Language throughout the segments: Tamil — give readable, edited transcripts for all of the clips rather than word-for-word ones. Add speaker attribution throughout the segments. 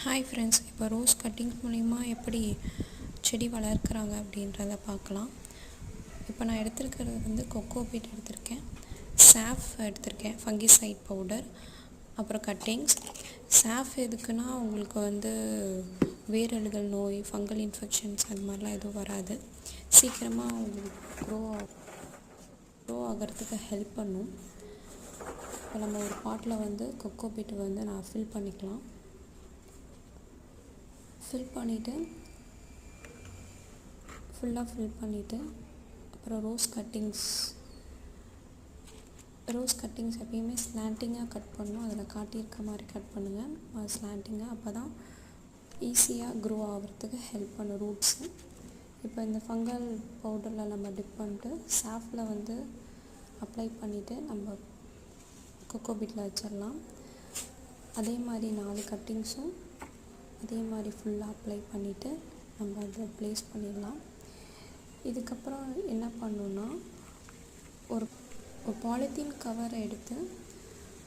Speaker 1: ஹாய் ஃப்ரெண்ட்ஸ், இப்போ ரோஸ் கட்டிங்ஸ் மூலிமா எப்படி செடி வளர்க்குறாங்க அப்படின்றத பார்க்கலாம். இப்போ நான் எடுத்துருக்கிறது வந்து கொக்கோ பீட் எடுத்திருக்கேன், சாஃப் எடுத்திருக்கேன், ஃபங்கிசைட் பவுடர், அப்புறம் கட்டிங்ஸ். சாஃப் எதுக்குன்னா உங்களுக்கு வந்து வேரழுகல் நோய், ஃபங்கல் இன்ஃபெக்ஷன்ஸ் அது மாதிரிலாம் எதுவும் வராது. சீக்கிரமாக உங்களுக்கு க்ரோ ஆகிறதுக்கு ஹெல்ப் பண்ணும். இப்போ நம்ம ஒரு பாட்டில் வந்து கொக்கோ பீட் வந்து நான் ஃபில் பண்ணிக்கலாம். ஃபில் பண்ணிவிட்டு அப்புறம் ரோஸ் கட்டிங்ஸ் எப்பயுமே ஸ்லாண்டிங்காக கட் பண்ணணும். அதில் காட்டியிருக்க மாதிரி கட் பண்ணுங்கள், ஸ்லாண்டிங்காக. அப்போ தான் ஈஸியாக க்ரோ ஆகிறதுக்கு ஹெல்ப் பண்ணும் ரூட்ஸு. இப்போ இந்த ஃபங்கல் பவுடரில் நம்ம டிப் பண்ணிட்டு சாஃபில் வந்து அப்ளை பண்ணிவிட்டு நம்ம கொக்கோ பீட்டில் வச்சிடலாம். அதே மாதிரி 4 கட்டிங்ஸும் அதே மாதிரி ஃபுல்லாக அப்ளை பண்ணிவிட்டு நம்ம அதை ப்ளேஸ் பண்ணிடலாம். இதுக்கப்புறம் என்ன பண்ணணுன்னா, ஒரு பாலித்தீன் கவரை எடுத்து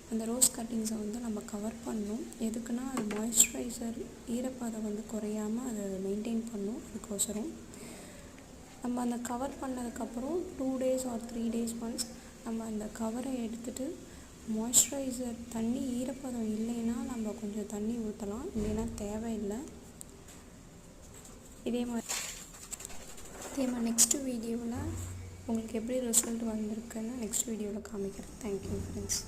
Speaker 1: அந்த ரோஸ் கட்டிங்ஸை வந்து நம்ம கவர் பண்ணணும். எதுக்குன்னா அது மாய்ஸ்சரைசர் ஈரப்பதம் வந்து குறையாமல் அதை மெயின்டைன் பண்ணும். அதுக்கோசரம் நம்ம அந்த கவர் பண்ணதுக்கப்புறம் 2 days or 3 days ஒன்ஸ் நம்ம அந்த கவரை எடுத்துகிட்டு மாய்ஸ்சரைசர் தண்ணி ஈரப்பதம் இல்லைன்னா நம்ம கொஞ்சம் தண்ணி ஊற்றலாம், இல்லைன்னா தேவையில்லை. இதே மாதிரி நெக்ஸ்ட் வீடியோவில் உங்களுக்கு எப்படி ரிசல்ட் வந்திருக்குன்னு நெக்ஸ்ட் வீடியோவில் காமிக்கிறேன். Thank you friends.